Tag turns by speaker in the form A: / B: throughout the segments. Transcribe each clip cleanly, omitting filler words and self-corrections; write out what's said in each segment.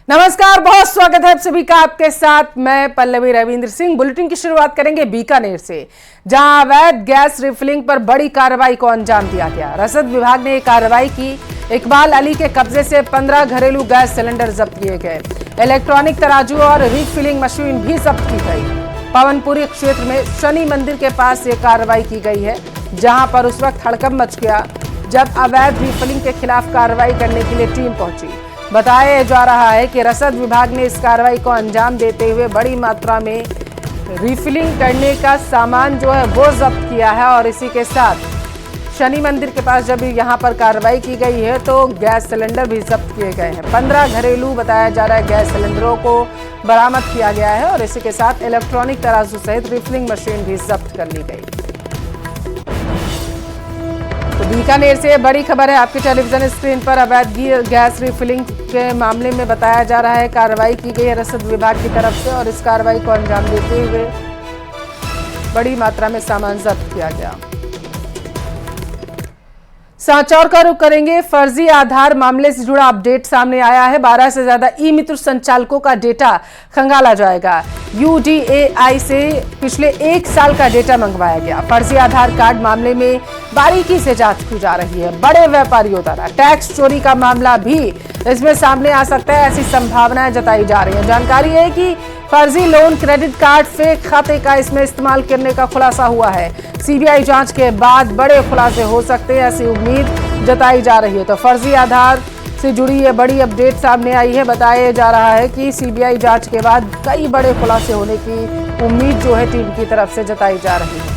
A: नमस्कार, बहुत स्वागत है आप सभी का। आपके साथ मैं पल्लवी रविंद्र सिंह। बुलेटिन की शुरुआत करेंगे बीकानेर से, जहां अवैध गैस रिफिलिंग पर बड़ी कार्रवाई को अंजाम दिया गया। रसद विभाग ने कार्रवाई की। इकबाल अली के कब्जे से 15 घरेलू गैस सिलेंडर जब्त किए गए। इलेक्ट्रॉनिक तराजू और रिफिलिंग मशीन भी जब्त की गई। पवनपुरी क्षेत्र में शनि मंदिर के पास ये कार्रवाई की गई है, जहां पर उस वक्त हड़कंप मच गया जब अवैध रिफिलिंग के खिलाफ कार्रवाई करने के लिए टीम पहुंची। बताया जा रहा है कि रसद विभाग ने इस कार्रवाई को अंजाम देते हुए बड़ी मात्रा में रिफिलिंग करने का सामान जो है वो जब्त किया है। और इसी के साथ शनि मंदिर के पास जब यहां पर कार्रवाई की गई है तो गैस सिलेंडर भी जब्त किए गए हैं। 15 घरेलू बताया जा रहा है गैस सिलेंडरों को बरामद किया गया है और इसी के साथ इलेक्ट्रॉनिक तराजू सहित रिफिलिंग मशीन भी जब्त कर ली गई। तो बीकानेर से बड़ी खबर है आपके टेलीविजन स्क्रीन पर। अवैध गैस रिफिलिंग के मामले में बताया जा रहा है कार्रवाई की गई है रसद विभाग की तरफ से और इस कार्रवाई को अंजाम देते हुए बड़ी मात्रा में सामान जब्त किया गया। समाचार का रुख करेंगे। फर्जी आधार मामले से जुड़ा अपडेट सामने आया है। 12 से ज्यादा ई मित्र संचालकों का डेटा खंगाला जाएगा। यूडीएआई से पिछले 1 साल का डेटा मंगवाया गया। फर्जी आधार कार्ड मामले में बारीकी से जांच की जा रही है। बड़े व्यापारियों द्वारा टैक्स चोरी का मामला भी इसमें सामने आ सकता है, ऐसी संभावनाएं जताई जा रही है। जानकारी है कि फर्जी लोन, क्रेडिट कार्ड, फेक खाते का इसमें इस्तेमाल करने का खुलासा हुआ है। सीबीआई जांच के बाद बड़े खुलासे हो सकते हैं, ऐसी उम्मीद जताई जा रही है। तो फर्जी आधार से जुड़ी ये बड़ी अपडेट सामने आई है। बताया जा रहा है कि सीबीआई जांच के बाद कई बड़े खुलासे होने की उम्मीद जो है टीम की तरफ से जताई जा रही है।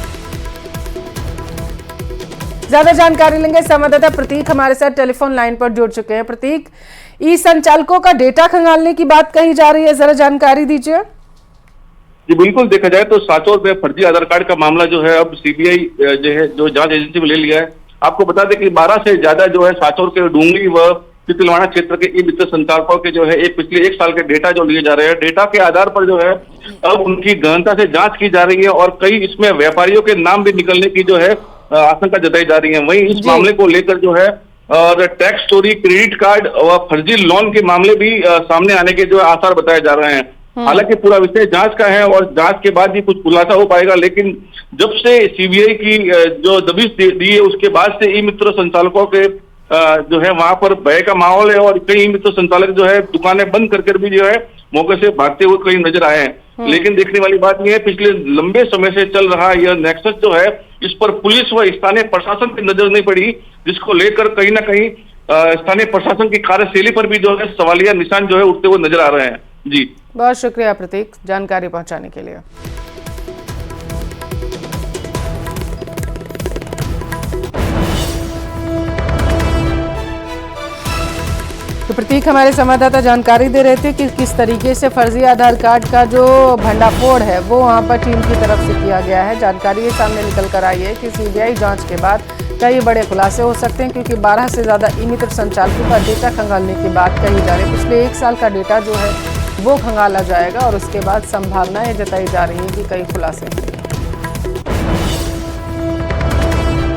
A: ज्यादा जानकारी लेंगे, संवाददाता प्रतीक हमारे साथ टेलीफोन लाइन पर जुड़ चुके हैं। प्रतीक, ई संचालकों का डेटा खंगालने की बात कही जा रही है, जरा जानकारी दीजिए।
B: जी बिल्कुल, देखा जाए तो सांचौर में फर्जी आधार कार्ड का मामला जो है अब सीबीआई जो है जो जांच एजेंसी में ले लिया है। आपको बता दें कि 12 से ज्यादा जो है सांचौर के डूंगरी व तिलवाड़ा क्षेत्र के ई मित्र संचालकों के जो है पिछले 1 साल के डेटा जो लिए जा रहे हैं। डेटा के आधार पर जो है अब उनकी गहनता से जांच की जा रही है और कई इसमें व्यापारियों के नाम भी निकलने की जो है आशंका जताई जा रही है। वहीं इस मामले को लेकर जो है और टैक्स चोरी, क्रेडिट कार्ड और फर्जी लोन के मामले भी सामने आने के जो आसार बताए जा रहे हैं। हालांकि पूरा विषय जांच का है और जांच के बाद ही कुछ खुलासा हो पाएगा, लेकिन जब से सीबीआई की जो दबिश दी है उसके बाद से ई मित्र संचालकों के जो है वहां पर भय का माहौल है और कई ई मित्र संचालक जो है दुकानें बंद कर भी जो है मौके से भागते हुए कई नजर आए हैं। लेकिन देखने वाली बात यह है, पिछले लंबे समय से चल रहा यह नेक्सस जो है इस पर पुलिस व स्थानीय प्रशासन की नजर नहीं पड़ी, जिसको लेकर कहीं ना कहीं स्थानीय प्रशासन की कार्यशैली पर भी जो है सवालिया निशान जो है उठते हुए नजर आ रहे हैं। जी
A: बहुत शुक्रिया प्रतीक जानकारी पहुंचाने के लिए। तो प्रतीक हमारे संवाददाता जानकारी दे रहे थे कि किस तरीके से फर्जी आधार कार्ड का जो भंडाफोड़ है वो वहां पर टीम की तरफ से किया गया है। जानकारी ये सामने निकल कर आई है कि सीबीआई जांच के बाद कई बड़े खुलासे हो सकते हैं, क्योंकि 12 से ज्यादा ई मित्र संचालकों का डेटा खंगालने की बात कही जा रही है। पिछले 1 साल का डेटा जो है वो खंगाला जाएगा और उसके बाद संभावनाएं जताई जा रही है कि कई खुलासे होंगे।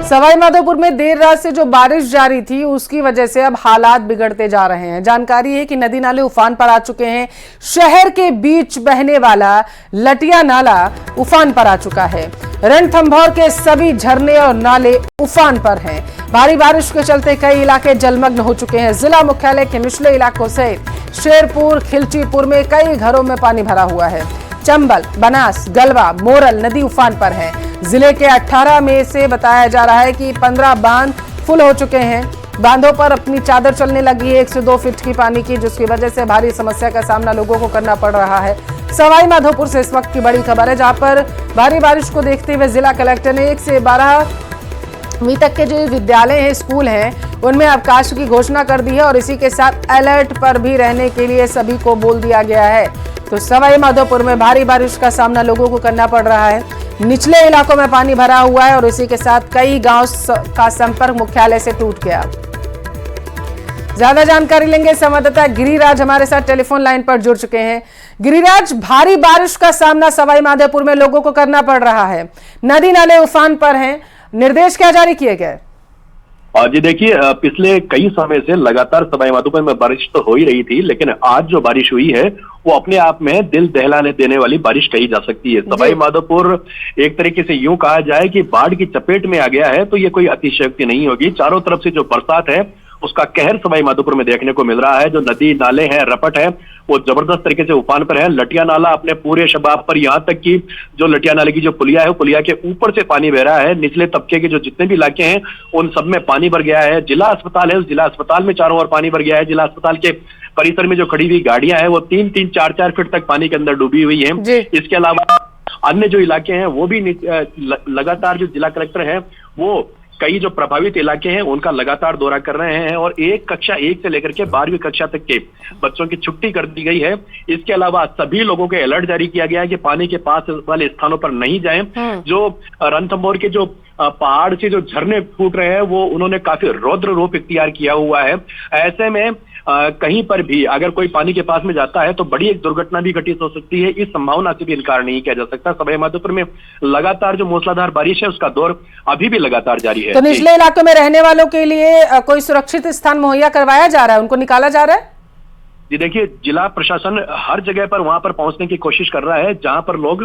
A: सवाईमाधोपुर में देर रात से जो बारिश जारी थी उसकी वजह से अब हालात बिगड़ते जा रहे हैं। जानकारी है कि नदी नाले उफान पर आ चुके हैं। शहर के बीच बहने वाला लटिया नाला उफान पर आ चुका है। रणथंभौर के सभी झरने और नाले उफान पर हैं। भारी बारिश के चलते कई इलाके जलमग्न हो चुके हैं। जिला मुख्यालय के निचले इलाकों सहित शेरपुर, खिलचीपुर में कई घरों में पानी भरा हुआ है। चंबल, बनास, गलवा, मोरल नदी उफान पर है। जिले के 18 में से बताया जा रहा है कि 15 बांध फुल हो चुके हैं। बांधों पर अपनी चादर चलने लगी है 1 से 2 फीट की पानी की, जिसकी वजह से भारी समस्या का सामना लोगों को करना पड़ रहा है। सवाईमाधोपुर से इस वक्त की बड़ी खबर है, जहां पर भारी बारिश को देखते हुए जिला कलेक्टर ने 1 से 12वीं तक के जो विद्यालय हैं, स्कूल हैं, उनमें अवकाश की घोषणा कर दी है और इसी के साथ अलर्ट पर भी रहने के लिए सभी को बोल दिया गया है। तो सवाईमाधोपुर में भारी बारिश का सामना लोगों को करना पड़ रहा है। निचले इलाकों में पानी भरा हुआ है और इसी के साथ कई गांव का संपर्क मुख्यालय से टूट गया। ज्यादा जानकारी लेंगे, संवाददाता गिरिराज हमारे साथ टेलीफोन लाइन पर जुड़ चुके हैं। गिरिराज, भारी बारिश का सामना सवाईमाधोपुर में लोगों को करना पड़ रहा है। नदी नाले उफान पर हैं, निर्देश क्या जारी किए गए?
C: और जी देखिए, पिछले कई समय से लगातार सवाईमाधोपुर में बारिश तो हो ही रही थी, लेकिन आज जो बारिश हुई है वो अपने आप में दिल दहलाने देने वाली बारिश कही जा सकती है। सवाईमाधोपुर एक तरीके से यूं कहा जाए कि बाढ़ की चपेट में आ गया है, तो ये कोई अतिशयोक्ति नहीं होगी। चारों तरफ से जो बरसात है उसका कहर सवाईमाधोपुर में देखने को मिल रहा है। जो नदी नाले हैं, रपट है, वो जबरदस्त तरीके से उफान पर है। लटिया नाला अपने पूरे शबाब पर, यहाँ तक कि जो लटिया नाले की जो पुलिया है, पुलिया के ऊपर से पानी बह रहा है। निचले तबके के जो जितने भी इलाके हैं उन सब में पानी भर गया है। जिला अस्पताल है, उस जिला अस्पताल में चारों ओर पानी भर गया है। जिला अस्पताल के परिसर में जो खड़ी हुई गाड़ियां हैं वो 3-3, 4-4 फीट तक पानी के अंदर डूबी हुई है। इसके अलावा अन्य जो इलाके हैं वो भी लगातार, जो जिला कलेक्टर है वो कई जो प्रभावित इलाके हैं उनका लगातार दौरा कर रहे हैं, और कक्षा 1 से लेकर के 12वीं कक्षा तक के बच्चों की छुट्टी कर दी गई है। इसके अलावा सभी लोगों को अलर्ट जारी किया गया है कि पानी के पास वाले स्थानों पर नहीं जाएं। जो रणथंभौर के जो पहाड़ से जो झरने फूट रहे हैं वो उन्होंने काफी रौद्र रूप इख्तियार किया हुआ है। ऐसे में कहीं पर भी अगर कोई पानी के पास में जाता है तो बड़ी एक दुर्घटना भी घटित हो सकती है। इस संभावना से भी इनकार नहीं किया जा सकता। सवाईमाधोपुर में लगातार जो मूसलाधार बारिश है उसका दौर अभी भी लगातार जारी है।
A: तो निचले इलाकों में रहने वालों के लिए कोई सुरक्षित स्थान मुहैया करवाया जा रहा है, उनको निकाला जा रहा है?
C: जी देखिए, जिला प्रशासन हर जगह पर वहां पर पहुंचने की कोशिश कर रहा है जहां पर लोग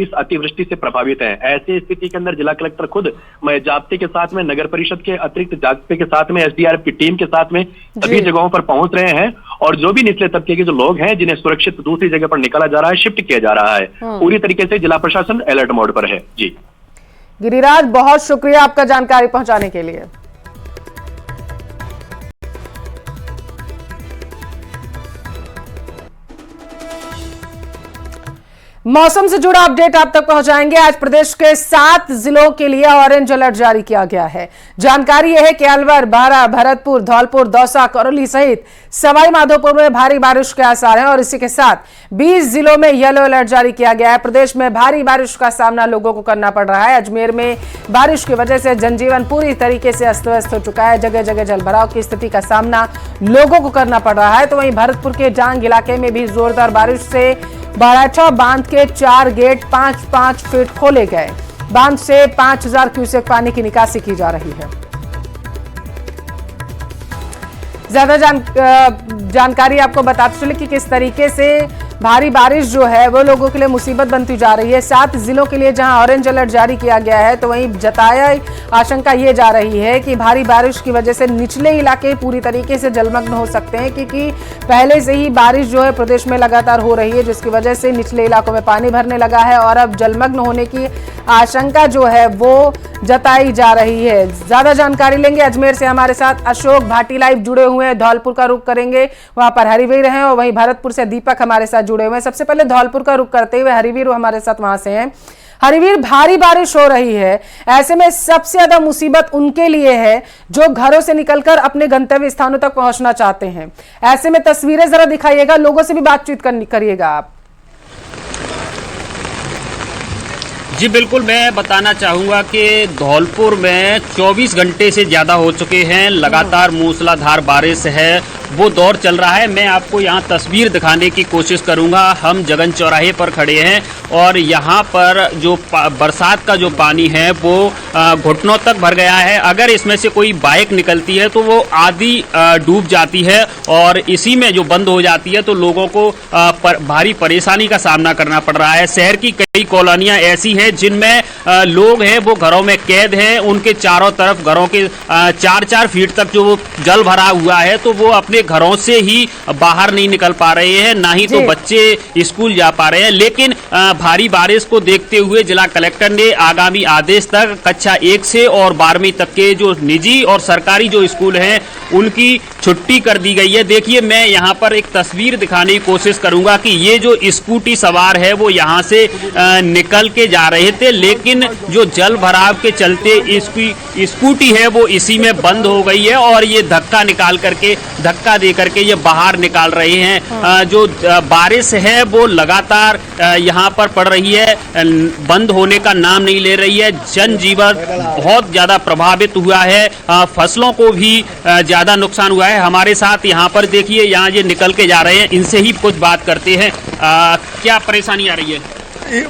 C: इस अतिवृष्टि से प्रभावित हैं। ऐसी स्थिति के अंदर जिला कलेक्टर खुद जाब्ते के साथ में, नगर परिषद के अतिरिक्त जाब्ते के साथ में, एसडीआरएफ की टीम के साथ में सभी जगहों पर पहुंच रहे हैं, और जो भी निचले तबके के जो लोग हैं जिन्हें सुरक्षित दूसरी जगह पर निकाला जा रहा है, शिफ्ट किया जा रहा है। पूरी तरीके से जिला प्रशासन अलर्ट मोड पर है। जी
A: गिरिराज, बहुत शुक्रिया आपका जानकारी पहुंचाने के लिए। मौसम से जुड़ा अपडेट आप तक पहुंचाएंगे। आज प्रदेश के 7 जिलों के लिए ऑरेंज अलर्ट जारी किया गया है। जानकारी यह है कि अलवर, बारा, भरतपुर, धौलपुर, दौसा, करौली सहित सवाईमाधोपुर में भारी बारिश के आसार हैं, और इसी के साथ 20 जिलों में येलो अलर्ट जारी किया गया है। प्रदेश में भारी बारिश का सामना लोगों को करना पड़ रहा है। अजमेर में बारिश की वजह से जनजीवन पूरी तरीके से अस्त व्यस्त हो चुका है। जगह जगह जलभराव की स्थिति का सामना लोगों को करना पड़ रहा है। तो वहीं भरतपुर के डांग इलाके में भी जोरदार बारिश से बराठा बांध के 4 गेट 5-5 फीट खोले गए। बांध से 5000 क्यूसेक पानी की निकासी की जा रही है। ज्यादा जानकारी आपको बताते चले कि किस तरीके से भारी बारिश जो है वो लोगों के लिए मुसीबत बनती जा रही है। 7 जिलों के लिए जहां ऑरेंज अलर्ट जारी किया गया है, तो वहीं जताया आशंका ये जा रही है कि भारी बारिश की वजह से निचले इलाके पूरी तरीके से जलमग्न हो सकते हैं, क्योंकि पहले से ही बारिश जो है प्रदेश में लगातार हो रही है, जिसकी वजह से निचले इलाकों में पानी भरने लगा है, और अब जलमग्न होने की आशंका जो है वो जताई जा रही है। ज्यादा जानकारी लेंगे अजमेर से हमारे साथ अशोक भाटी लाइव जुड़े हुए हैं। धौलपुर का रुख करेंगे, वहां पर हरिवीर हैं, और वहीं भरतपुर से दीपक हमारे साथ जुड़े हुए हैं। सबसे पहले धौलपुर का रुख करते हुए हरिवीर हमारे साथ वहां से हैं। हरिवीर, भारी बारिश हो रही है, ऐसे में सबसे ज्यादा मुसीबत उनके लिए है जो घरों से निकलकर अपने गंतव्य स्थानों तक पहुंचना चाहते हैं। ऐसे में तस्वीरें जरा दिखाइएगा, लोगों से भी बातचीत करिएगा आप।
D: जी बिल्कुल, मैं बताना चाहूँगा कि धौलपुर में 24 घंटे से ज़्यादा हो चुके हैं। लगातार मूसलाधार बारिश है, वो दौर चल रहा है। मैं आपको यहाँ तस्वीर दिखाने की कोशिश करूँगा। हम जगन चौराहे पर खड़े हैं, और यहाँ पर जो बरसात का जो पानी है वो घुटनों तक भर गया है। अगर इसमें से कोई बाइक निकलती है तो वो आधी डूब जाती है, और इसी में जो बंद हो जाती है तो लोगों को भारी परेशानी का सामना करना पड़ रहा है। शहर की कई कॉलोनियाँ ऐसी हैं जिनमें लोग हैं वो घरों में कैद हैं। उनके चारों तरफ घरों के 4-4 फीट तक जो जल भरा हुआ है, तो वो अपने घरों से ही बाहर नहीं निकल पा रहे हैं, ना ही तो बच्चे स्कूल जा पा रहे हैं। लेकिन भारी बारिश को देखते हुए जिला कलेक्टर ने आगामी आदेश तक कक्षा 1 से और 12वीं तक के जो निजी और सरकारी जो स्कूल हैं उनकी छुट्टी कर दी गई है। देखिए, मैं यहाँ पर एक तस्वीर दिखाने की कोशिश करूंगा कि ये जो स्कूटी सवार है वो यहाँ से निकल के जा रहे थे, लेकिन जो जल भराव के चलते इसकी स्कूटी है वो इसी में बंद हो गई है, और ये धक्का दे करके ये बाहर निकाल रहे हैं। जो बारिश है वो लगातार यहाँ पर पड़ रही है, बंद होने का नाम नहीं ले रही है। जनजीवन बहुत ज्यादा प्रभावित हुआ है, फसलों को भी ज्यादा नुकसान हुआ है। हमारे साथ यहाँ पर देखिए, यहाँ ये निकल के जा रहे हैं, इनसे ही कुछ बात करते हैं। क्या परेशानी आ रही है?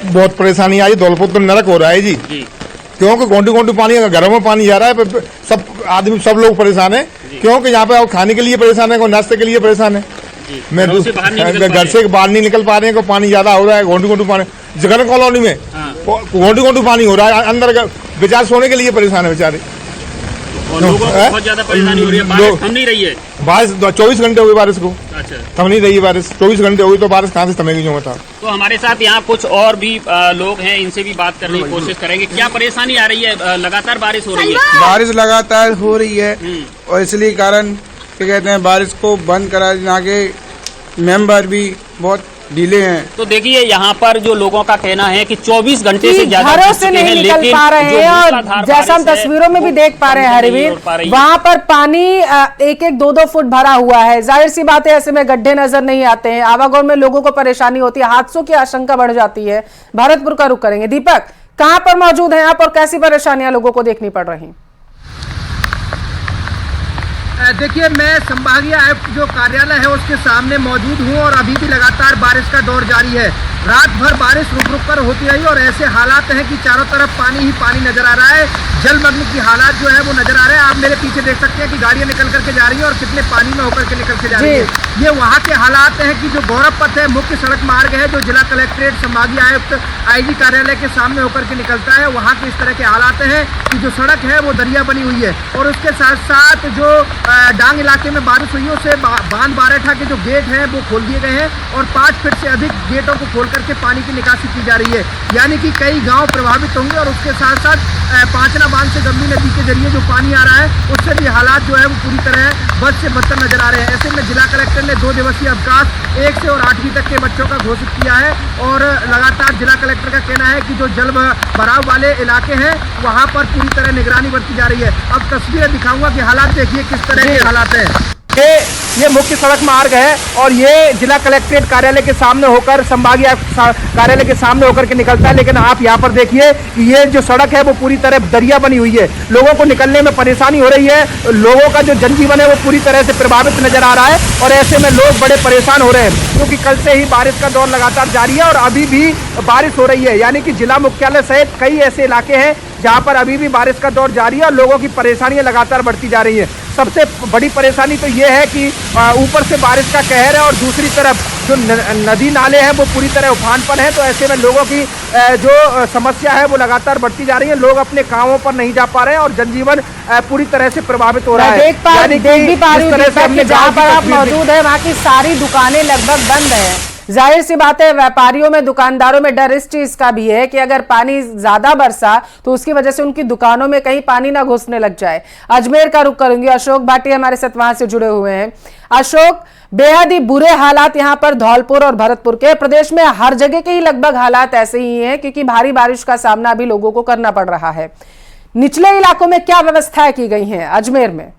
E: बहुत परेशानी आई। धौलपुर तो नरक हो रहा है जी। क्योंकि गोंडू पानी घरों में पानी जा रहा है, सब लोग परेशान है, क्योंकि यहाँ पे खाने के लिए परेशान है, कोई नाश्ते के लिए परेशान है। मैं घर से बाहर नहीं निकल पा रहे हैं, पानी ज्यादा हो रहा है, गोंडू पानी जगन कॉलोनी में गोंडू पानी हो रहा है, अंदर बेचारे सोने के लिए परेशान है बेचारे।
D: और लोगों को बहुत ज्यादा परेशानी हो रही है, बारिश थम नहीं रही है।
E: बारिश 24 घंटे हो गए बारिश को,
D: अच्छा
E: थम नहीं रही है बारिश, 24 घंटे हो गई तो बारिश कहाँ से थमेगी जो बता।
D: तो हमारे साथ यहाँ कुछ और भी लोग हैं, इनसे भी बात करने की कोशिश करेंगे। क्या परेशानी आ रही है? लगातार बारिश हो रही है।
F: बारिश लगातार हो रही है और इसलिए कारण क्या कहते हैं, बारिश को बंद करा के मेंबर भी बहुत ढीले हैं।
D: तो देखिए यहाँ पर जो लोगों का कहना है कि 24 घंटे से ज्यादा
A: घरों से नहीं निकल पा रहे हैं, और जैसा हम तस्वीरों में भी देख पा रहे हैं हरवीर, वहां पर पानी 1-2 फुट भरा हुआ है। जाहिर सी बात है, ऐसे में गड्ढे नजर नहीं आते हैं, आवागमन में लोगों को परेशानी होती है, हादसों की आशंका बढ़ जाती है। भरतपुर का रुख करेंगे। दीपक, कहां पर मौजूद है आप और कैसी परेशानियां लोगों को देखनी पड़ रही?
G: देखिए, मैं संभागीय आयुक्त जो कार्यालय है उसके सामने मौजूद हूं और अभी भी लगातार बारिश का दौर जारी है। रात भर बारिश रुक रुक कर होती रही और ऐसे हालात हैं कि चारों तरफ पानी ही पानी नजर आ रहा है। जलमग्न की हालात जो है वो नजर आ रहे हैं। आप मेरे पीछे देख सकते हैं कि गाड़ियां निकल करके जा रही है और कितने पानी में होकर के निकल के जा रही है। ये वहाँ के हालात हैं कि जो गौरव पथ है, मुख्य सड़क मार्ग है जो जिला कलेक्ट्रेट, संभागीय आयुक्त, IG कार्यालय के सामने होकर के निकलता है, वहाँ के इस तरह के हालात हैं कि जो सड़क है वो दरिया बनी हुई है। और उसके साथ साथ जो डांग इलाके में बारिश हुई है उससे बांध बारेठा के जो गेट हैं वो खोल दिए गए हैं और 5 फीट से अधिक गेटों को खोल करके पानी की निकासी की जा रही है। यानी कि कई गांव प्रभावित होंगे और उसके साथ साथ पांचना बांध से गंभीर नदी के जरिए जो पानी आ रहा है उससे भी हालात जो है वो पूरी तरह बद से बदतर नजर आ रहे हैं। ऐसे में जिला कलेक्टर ने 2 दिवसीय अवकाश 1 से और 8वीं तक के बच्चों का घोषित किया है और लगातार जिला कलेक्टर का कहना है कि जो जल भराव वाले इलाके हैं वहां पर पूरी तरह निगरानी बरती जा रही है। अब तस्वीरें दिखाऊंगा कि हालात देखिए किस तरह के हालात हैं। ये मुख्य सड़क मार्ग है और ये जिला कलेक्ट्रेट कार्यालय के सामने होकर, संभागीय कार्यालय के सामने होकर के निकलता है। लेकिन आप यहाँ पर देखिए कि ये जो सड़क है वो पूरी तरह दरिया बनी हुई है, लोगों को निकलने में परेशानी हो रही है, लोगों का जो जनजीवन है वो पूरी तरह से प्रभावित नजर आ रहा है और ऐसे में लोग बड़े परेशान हो रहे हैं क्योंकि कल से ही बारिश का दौर लगातार जारी है और अभी भी बारिश हो रही है। यानी कि जिला मुख्यालय सहित कई ऐसे इलाके हैं जहां पर अभी भी बारिश का दौर जारी है और लोगों की परेशानियां लगातार बढ़ती जा रही है। सबसे बड़ी परेशानी तो ये है कि ऊपर से बारिश का कहर है और दूसरी तरफ जो नदी नाले हैं वो पूरी तरह उफान पर हैं। तो ऐसे में लोगों की जो समस्या है वो लगातार बढ़ती जा रही है, लोग अपने कामों पर नहीं जा पा रहे हैं और जनजीवन पूरी तरह से प्रभावित हो रहा है।
A: देख भी पा रही हूं जहां पर आप मौजूद है वहां की सारी दुकानें लगभग बंद है। जाहिर सी बात है, व्यापारियों में, दुकानदारों में डर इस चीज का भी है कि अगर पानी ज्यादा बरसा तो उसकी वजह से उनकी दुकानों में कहीं पानी ना घुसने लग जाए। अजमेर का रुख करूंगी, अशोक भाटी हमारे साथ वहां से जुड़े हुए हैं। अशोक, बेहद ही बुरे हालात यहाँ पर धौलपुर और भरतपुर के, प्रदेश में हर जगह के ही लगभग हालात ऐसे ही हैं क्योंकि भारी बारिश का सामना अभी लोगों को करना पड़ रहा है। निचले इलाकों में क्या व्यवस्थाएं की गई हैं अजमेर में?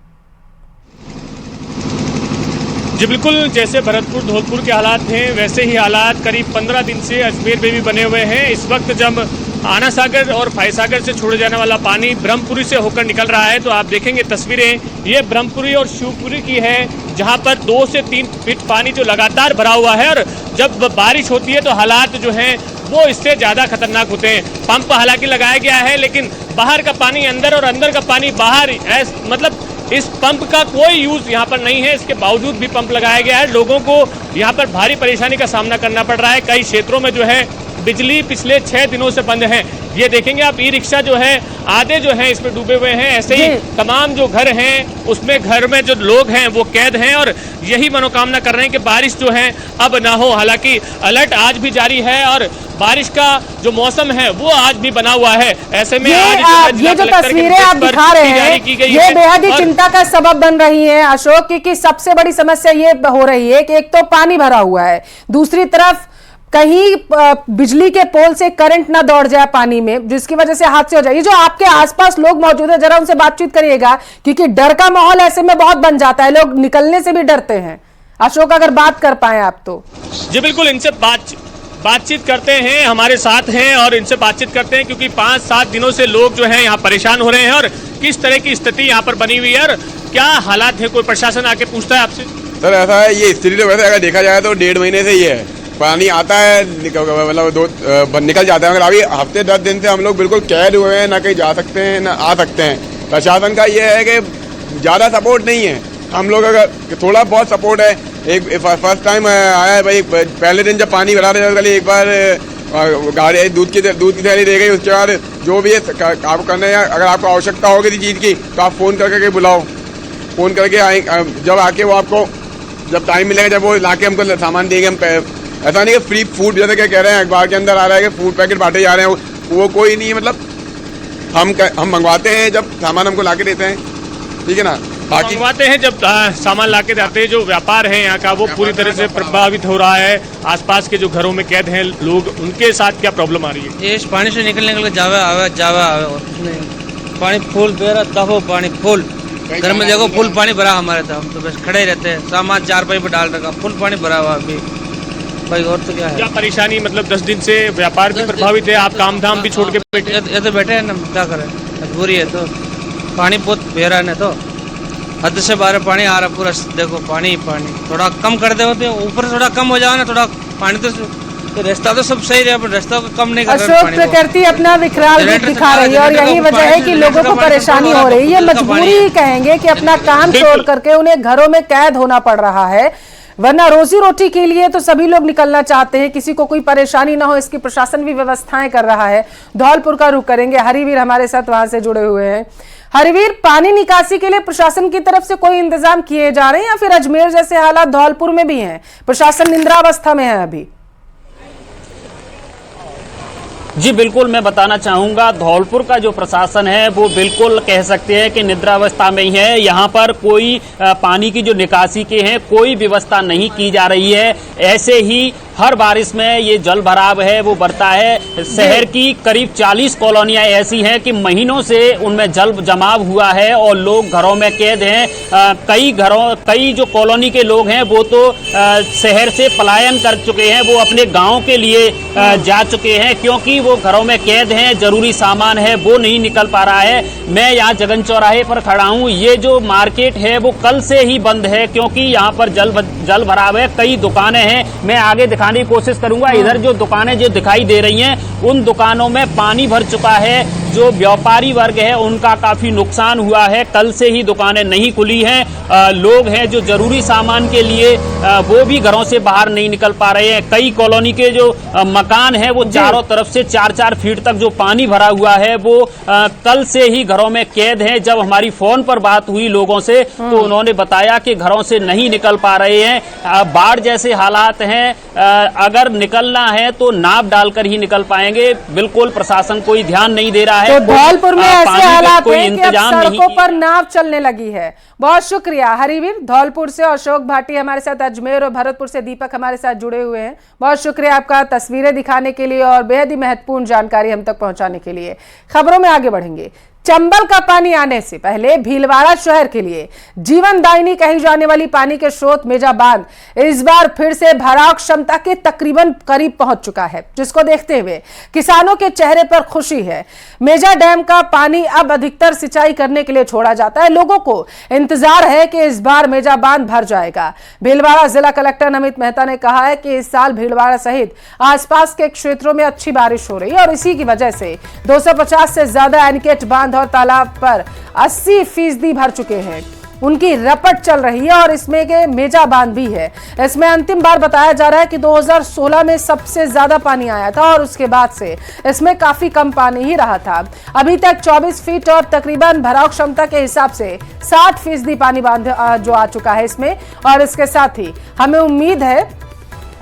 H: जी बिल्कुल, जैसे भरतपुर धौलपुर के हालात हैं वैसे ही हालात करीब 15 दिन से अजमेर में भी बने हुए हैं। इस वक्त जब आना सागर और फायसागर से छोड़े जाने वाला पानी ब्रह्मपुरी से होकर निकल रहा है तो आप देखेंगे तस्वीरें, ये ब्रह्मपुरी और शिवपुरी की है जहां पर 2 से 3 फीट पानी जो लगातार भरा हुआ है और जब बारिश होती है तो हालात जो हैं वो इससे ज़्यादा खतरनाक होते हैं। पंप हालांकि लगाया गया है लेकिन बाहर का पानी अंदर और अंदर का पानी बाहर, मतलब इस पंप का कोई यूज़ यहाँ पर नहीं है। इसके बावजूद भी पंप लगाया गया है, लोगों को यहाँ पर भारी परेशानी का सामना करना पड़ रहा है। कई क्षेत्रों में जो है बिजली पिछले 6 दिनों से बंद है। ये देखेंगे आप, ई रिक्शा जो है आधे जो हैं इसमें डूबे हुए हैं। ऐसे ही तमाम जो घर हैं उसमें घर में जो लोग हैं वो कैद हैं और यही मनोकामना कर रहे हैं कि बारिश जो है अब ना हो। हालांकि अलर्ट आज भी जारी है और बारिश का जो मौसम है वो आज भी बना हुआ है। ऐसे में
A: ये जो तस्वीरें आप दिखा रहे हैं ये बेहद ही चिंता का सबब बन रही है अशोक, क्योंकि सबसे बड़ी समस्या ये हो रही है कि एक तो पानी भरा हुआ है, दूसरी तरफ कहीं बिजली के पोल से करंट ना दौड़ जाए पानी में जिसकी वजह से हादसे हो जाए। ये जो आपके आसपास लोग मौजूद है जरा उनसे बातचीत करिएगा क्योंकि डर का माहौल ऐसे में बहुत बन जाता है, लोग निकलने से भी डरते हैं। अशोक, अगर बात कर पाए आप तो।
H: जी बिल्कुल, इनसे बातचीत करते हैं, हमारे साथ हैं और इनसे बातचीत करते हैं क्योंकि 5-7 दिनों से लोग जो हैं यहाँ परेशान हो रहे हैं और किस तरह की स्थिति यहाँ पर बनी हुई है और क्या हालात है। कोई प्रशासन आके पूछता है आपसे?
I: सर ऐसा है, ये स्थिति तो वैसे अगर देखा जाए तो 1.5 महीने से ही है पानी आता है मतलब निकल जाता है, मगर अभी हफ्ते 10 दिन से हम लोग बिल्कुल कैद हुए हैं, ना कहीं जा सकते हैं ना आ सकते हैं। प्रशासन का ये है कि ज़्यादा सपोर्ट नहीं है, हम लोग अगर थोड़ा बहुत सपोर्ट है। एक फर्स्ट टाइम आया है भाई, पहले दिन जब पानी भरा था एक बार गाड़ी दूध की थैली दे गई। उसके बाद जो भी है आप करने हैं, अगर आपको आवश्यकता होगी किसी चीज़ की तो आप फ़ोन करके बुलाओ, फ़ोन करके आए, जब आके वो आपको जब टाइम मिलेगा जब वो लाके हमको सामान देंगे। हम ऐसा नहीं कि फ्री फूड जैसे क्या कह रहे हैं, अखबार के अंदर आ रहा है कि फूड पैकेट बांटे जा रहे हैं, वो कोई नहीं है। मतलब हम मंगवाते हैं जब सामान हमको लाके देते हैं, ठीक है ना। बाकी
H: मंगवाते हैं जब सामान लाके जाते हैं। जो व्यापार है यहाँ का वो पूरी तरह से प्रभावित हो रहा है। आसपास के जो घरों में कैद हैं लोग, उनके साथ क्या प्रॉब्लम आ रही है?
J: ये पानी से निकलने जावे आवे और कुछ नहीं। पानी फुल बेरा दफो, पानी फुल घर में देखो फुल पानी भरा हमारे था। हम तो बस खड़े ही रहते हैं, सामान 4 पाई पे डाल रखा, फुल पानी भरा हुआ अभी भाई। और तो क्या है,
H: क्या परेशानी? मतलब 10 दिन से व्यापार भी प्रभावित है, आप काम धाम भी छोड़ के बैठे?
J: ये तो बैठे हैं ना, क्या करें, मजबूरी है। तो पानी बहुत बहरा है, तो हद से बाहर पानी आ रहा पूरा, देखो पानी ही पानी। थोड़ा कम कर दे होते, ऊपर थोड़ा कम हो जाए ना, थोड़ा पानी तो रास्ता तो सब सही रहा, पर रास्ता को कम नहीं कर रहे।
A: अशोक, प्रकृति अपना विकराल रूप दिखा रही है और यही वजह है कि लोगों को परेशानी हो रही है। मजबूरी ही कहेंगे कि अपना काम छोड़ करके उन्हें घरों में कैद होना पड़ रहा है, वरना रोजी रोटी के लिए तो सभी लोग निकलना चाहते हैं, किसी को कोई परेशानी ना हो इसकी प्रशासन भी व्यवस्थाएं कर रहा है। धौलपुर का रुख करेंगे, हरिवीर हमारे साथ वहां से जुड़े हुए हैं। हरिवीर, पानी निकासी के लिए प्रशासन की तरफ से कोई इंतजाम किए जा रहे हैं या फिर अजमेर जैसे हालात धौलपुर में भी हैं, प्रशासन निंद्रावस्था में है अभी?
D: जी बिल्कुल, मैं बताना चाहूँगा धौलपुर का जो प्रशासन है वो बिल्कुल कह सकते हैं कि निद्रावस्था में ही है। यहाँ पर कोई पानी की जो निकासी के हैं कोई व्यवस्था नहीं की जा रही है। ऐसे ही हर बारिश में ये जल भराव है वो बढ़ता है। शहर की करीब 40 कॉलोनियाँ ऐसी हैं कि महीनों से उनमें जल जमाव हुआ है और लोग घरों में कैद हैं। कई जो कॉलोनी के लोग हैं वो तो शहर से पलायन कर चुके हैं, वो अपने गाँव के लिए जा चुके हैं क्योंकि वो घरों में कैद हैं। जरूरी सामान है वो नहीं निकल पा रहा है। मैं यहाँ जगन चौराहे पर खड़ा हूँ, ये जो मार्केट है वो कल से ही बंद है क्योंकि यहाँ पर जल भराव है। कई दुकानें हैं, मैं आगे दिखाने की कोशिश करूंगा। इधर जो दुकानें जो दिखाई दे रही हैं उन दुकानों में पानी भर चुका है। जो व्यापारी वर्ग है उनका काफी नुकसान हुआ है, कल से ही दुकानें नहीं खुली हैं। लोग हैं जो जरूरी सामान के लिए वो भी घरों से बाहर नहीं निकल पा रहे हैं। कई कॉलोनी के जो मकान है वो चारों तरफ से 4-4 फीट तक जो पानी भरा हुआ है वो कल से ही घरों में कैद है। जब हमारी फोन पर बात हुई लोगों से तो उन्होंने बताया कि घरों से नहीं निकल पा रहे हैं। बाढ़ जैसे हालात हैं, अगर निकलना है तो नाव डालकर ही निकल पाएंगे। बिल्कुल प्रशासन कोई ध्यान नहीं दे रहा है।
A: तो धौलपुर में ऐसे हालात हैं कि अब सड़कों पर नाव चलने लगी है। बहुत शुक्रिया हरिवीर। धौलपुर से अशोक भाटी हमारे साथ, अजमेर और भरतपुर से दीपक हमारे साथ जुड़े हुए हैं। बहुत शुक्रिया आपका तस्वीरें दिखाने के लिए और बेहद ही महत्वपूर्ण जानकारी हम तक पहुंचाने के लिए। खबरों में आगे बढ़ेंगे। चंबल का पानी आने से पहले भीलवाड़ा शहर के लिए जीवनदायिनी कही जाने वाली पानी के स्रोत मेजा बांध इस बार फिर से भराव क्षमता के तकरीबन करीब पहुंच चुका है, जिसको देखते हुए किसानों के चेहरे पर खुशी है। मेजा डैम का पानी अब अधिकतर सिंचाई करने के लिए छोड़ा जाता है। लोगों को इंतजार है कि इस बार मेजा बांध भर जाएगा। भीलवाड़ा जिला कलेक्टर नमित मेहता ने कहा है कि इस साल भीलवाड़ा सहित आसपास के क्षेत्रों में अच्छी बारिश हो रही है और इसी की वजह से 250 से ज्यादा एनीकट बांध और तालाब पर 80% भर चुके हैं। उनकी रपट चल रही है और इसमें के मेजा बांध भी है। इसमें अंतिम बार बताया जा रहा है कि 2016 में सबसे ज्यादा पानी आया था और उसके बाद से इसमें काफी कम पानी ही रहा था। अभी तक 24 फीट और तकरीबन भराव क्षमता के हिसाब से 60% पानी बांध जो आ चुका है इसमें। और इसके साथ ही हमें उम्मीद है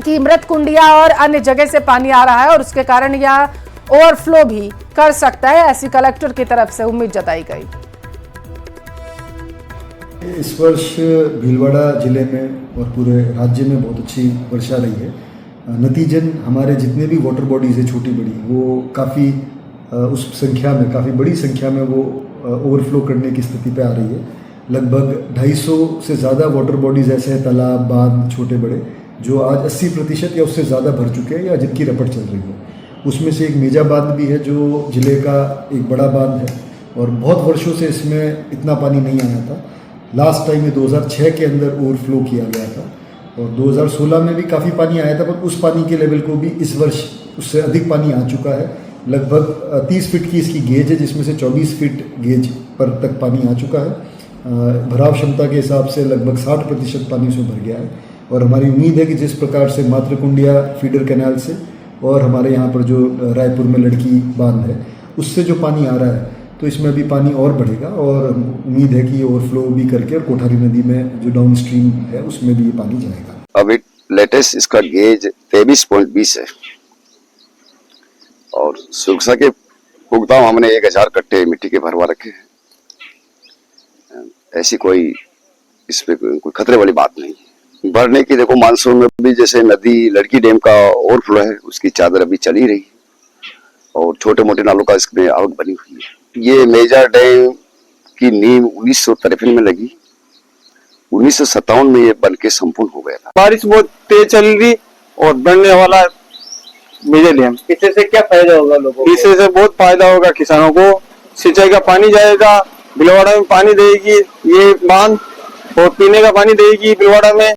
A: कि मृत कुंडिया और अन्य जगह से पानी आ रहा है और उसके कारण यह ओवरफ्लो भी कर सकता है, ऐसी कलेक्टर की तरफ से उम्मीद जताई गई।
K: इस वर्ष भीलवाड़ा जिले में और पूरे राज्य में बहुत अच्छी वर्षा रही है। नतीजन हमारे जितने भी वाटर बॉडीज़ है छोटी बड़ी, वो काफ़ी उस संख्या में, काफ़ी बड़ी संख्या में वो ओवरफ्लो करने की स्थिति पे आ रही है। लगभग 250 से ज़्यादा वाटर बॉडीज़ ऐसे हैं, तालाब बांध छोटे बड़े, जो आज 80% या उससे ज़्यादा भर चुके हैं या जिनकी रपट चल रही है। उसमें से एक मेजा बांध भी है जो जिले का एक बड़ा बांध है और बहुत वर्षों से इसमें इतना पानी नहीं आया था। लास्ट टाइम में 2006 के अंदर ओवरफ्लो किया गया था। और 2016 में भी काफ़ी पानी आया था, पर उस पानी के लेवल को भी इस वर्ष उससे अधिक पानी आ चुका है। लगभग 30 फीट की इसकी गेज है, जिसमें से 24 फीट गेज पर तक पानी आ चुका है। भराव क्षमता के हिसाब से लगभग 60% पानी उसमें भर गया है। और हमारी उम्मीद है कि जिस प्रकार से मातृकुंडिया फीडर कैनाल से और हमारे यहाँ पर जो रायपुर में लड़की बांध है उससे जो पानी आ रहा है, तो इसमें अभी पानी और बढ़ेगा और उम्मीद है कि ये ओवरफ्लो भी करके और कोठारी नदी में जो डाउन स्ट्रीम है उसमें भी ये पानी जाएगा।
L: अभी लेटेस्ट इसका गेज 23.20 है और सुरक्षा के पुख्ता हमने 1000 कट्टे मिट्टी के भरवा रखे हैं। ऐसी कोई इस पे कोई खतरे वाली बात नहीं है। बढ़ने की देखो, मानसून में भी जैसे नदी लड़की डैम का ओवरफ्लो है, उसकी चादर अभी चली रही है और छोटे मोटे नालों का इसमें आवक बनी हुई है। ये मेजर डैम की नींव 1953 में लगी, 1957 में ये बनके संपूर्ण हो गया था।
M: बारिश बहुत तेज चल रही और बनने वाला मेजर डैम, इससे से क्या फायदा होगा लोगों को? इससे से बहुत फायदा होगा किसानों को। सिंचाई का पानी जाएगा, भीलवाड़ा में पानी देगी ये बांध, और पीने का पानी देगी भीलवाड़ा में।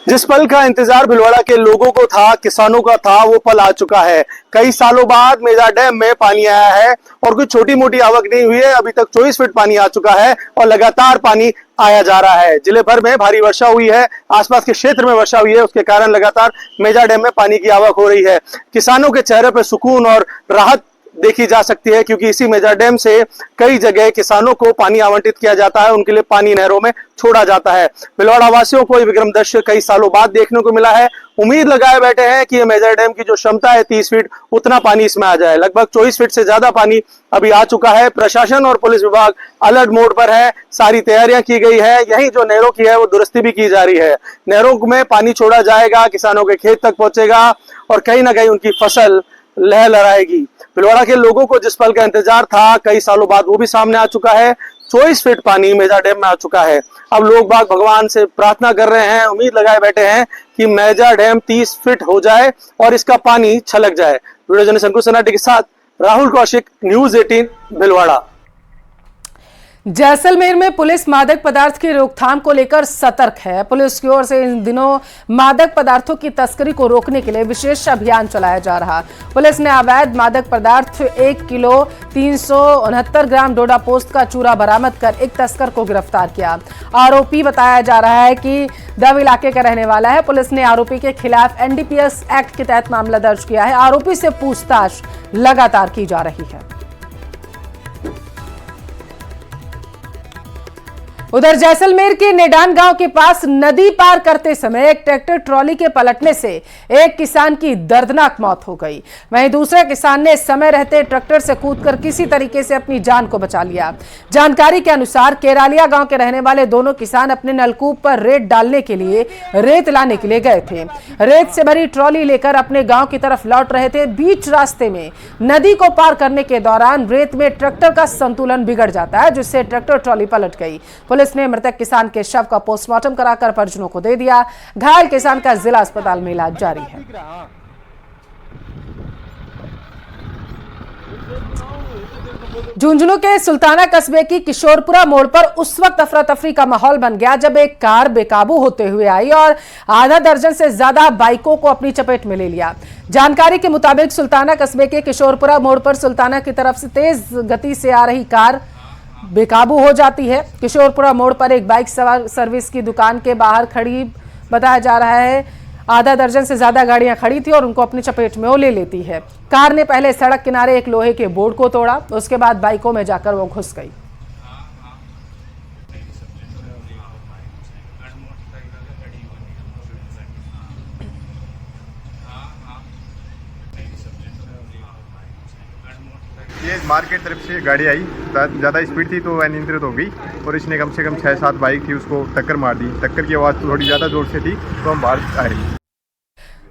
N: जिस पल का इंतजार भीलवाड़ा के लोगों को था, किसानों का था, वो पल आ चुका है। कई सालों बाद मेजा डैम में पानी आया है और कोई छोटी मोटी आवक नहीं हुई है। अभी तक 24 फीट पानी आ चुका है और लगातार पानी आया जा रहा है। जिले भर में भारी वर्षा हुई है, आसपास के क्षेत्र में वर्षा हुई है, उसके कारण लगातार मेजा डैम में पानी की आवक हो रही है। किसानों के चेहरे पर सुकून और राहत देखी जा सकती है, क्योंकि इसी मेजा डैम से कई जगह किसानों को पानी आवंटित किया जाता है, उनके लिए पानी नहरों में छोड़ा जाता है। भीलवाड़ा वासियों को ये विक्रम दृश्य कई सालों बाद देखने को मिला है। उम्मीद लगाए बैठे हैं कि ये मेजा डैम की जो क्षमता है 30 फीट, उतना पानी इसमें आ जाए। लगभग 24 फीट से ज्यादा पानी अभी आ चुका है। प्रशासन और पुलिस विभाग अलर्ट मोड पर है, सारी तैयारियां की गई है। यही जो नहरों की है वो दुरुस्ती भी की जा रही है। नहरों में पानी छोड़ा जाएगा, किसानों के खेत तक पहुंचेगा और कहीं ना कहीं उनकी फसल लहलहाएगी। भीलवाड़ा के लोगों को जिस पल का इंतजार था, कई सालों बाद वो भी सामने आ चुका है। 24 फीट पानी मेजा डैम में आ चुका है। अब लोग बाग भगवान से प्रार्थना कर रहे हैं, उम्मीद लगाए बैठे हैं कि मेजा डैम 30 फीट हो जाए और इसका पानी छलक जाए। वीडियो जर्नलिस्ट अंकुश सनाटी के साथ राहुल कौशिक, न्यूज 18 भीलवाड़ा।
A: जैसलमेर में पुलिस मादक पदार्थ की रोकथाम को लेकर सतर्क है। पुलिस की ओर से इन दिनों मादक पदार्थों की तस्करी को रोकने के लिए विशेष अभियान चलाया जा रहा। पुलिस ने अवैध मादक पदार्थ 1 किलो 369 ग्राम डोडा पोस्त का चूरा बरामद कर एक तस्कर को गिरफ्तार किया। आरोपी बताया जा रहा है कि दव इलाके का रहने वाला है। पुलिस ने आरोपी के खिलाफ NDPS एक्ट के तहत मामला दर्ज किया है। आरोपी से पूछताछ लगातार की जा रही है। उधर जैसलमेर के नेडान गांव के पास नदी पार करते समय एक ट्रैक्टर ट्रॉली के पलटने से एक किसान की दर्दनाक मौत हो गई। वहीं दूसरे किसान ने समय रहते ट्रैक्टर से कूदकर किसी तरीके से अपनी जान को बचा लिया। जानकारी के अनुसार केरालिया गांव के रहने वाले दोनों किसान अपने नलकूप पर रेत डालने के लिए रेत लाने के लिए गए थे। रेत से भरी ट्रॉली लेकर अपने गांव की तरफ लौट रहे थे। बीच रास्ते में नदी को पार करने के दौरान रेत में ट्रैक्टर का संतुलन बिगड़ जाता है, जिससे ट्रैक्टर ट्रॉली पलट गई। पुलिस ने मृतक किसान के शव का पोस्टमार्टम कराकर परिजनों को दे दिया। घायल किसान का जिला अस्पताल में इलाज जारी है। झुंझुनू के सुल्ताना कस्बे की किशोरपुरा मोड़ पर उस वक्त अफरा तफरी का माहौल बन गया जब एक कार बेकाबू होते हुए आई और आधा दर्जन से ज्यादा बाइकों को अपनी चपेट में ले लिया। जानकारी के मुताबिक सुल्ताना कस्बे के किशोरपुरा मोड़ पर सुल्ताना की तरफ से तेज गति से आ रही कार बेकाबू हो जाती है। किशोरपुरा मोड़ पर एक बाइक सर्विस की दुकान के बाहर खड़ी बताया जा रहा है आधा दर्जन से ज्यादा गाड़ियां खड़ी थी और उनको अपनी चपेट में वो ले लेती है। कार ने पहले सड़क किनारे एक लोहे के बोर्ड को तोड़ा, उसके बाद बाइकों में जाकर वो घुस गई।
O: ये मार्केट तरफ से गाड़ी आई, ज़्यादा स्पीड थी तो अनियंत्रित हो गई और इसने कम से कम 6-7 बाइक थी उसको टक्कर मार दी। टक्कर की आवाज़ थोड़ी ज़्यादा जोर से थी तो हम बाहर आए।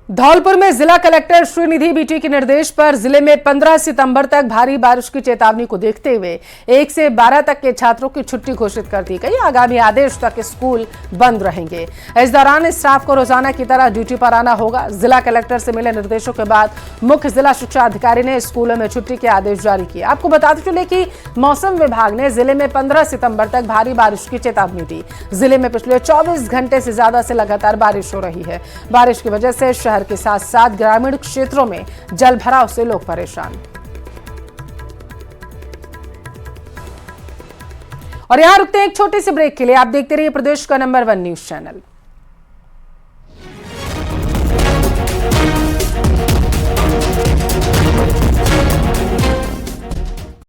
A: धौलपुर में जिला कलेक्टर श्रीनिधि बीटी के निर्देश पर जिले में 15 सितंबर तक भारी बारिश की चेतावनी को देखते हुए 1 से 12 तक के छात्रों की छुट्टी घोषित कर दी गई। आगामी आदेश तक स्कूल बंद रहेंगे। इस दौरान स्टाफ को रोजाना की तरह ड्यूटी पर आना होगा। जिला कलेक्टर से मिले निर्देशों के बाद मुख्य जिला शिक्षा अधिकारी ने स्कूलों में छुट्टी के आदेश जारी किए। आपको बताते चले कि मौसम विभाग ने जिले में 15 सितंबर तक भारी बारिश की चेतावनी दी। जिले में पिछले 24 घंटे से ज्यादा से लगातार बारिश हो रही है। बारिश की वजह से शहर के साथ साथ ग्रामीण क्षेत्रों में जल भराव से लोग परेशान। और यहां रुकते हैं एक छोटे से ब्रेक के लिए। आप देखते रहिए प्रदेश का नंबर 1 न्यूज चैनल।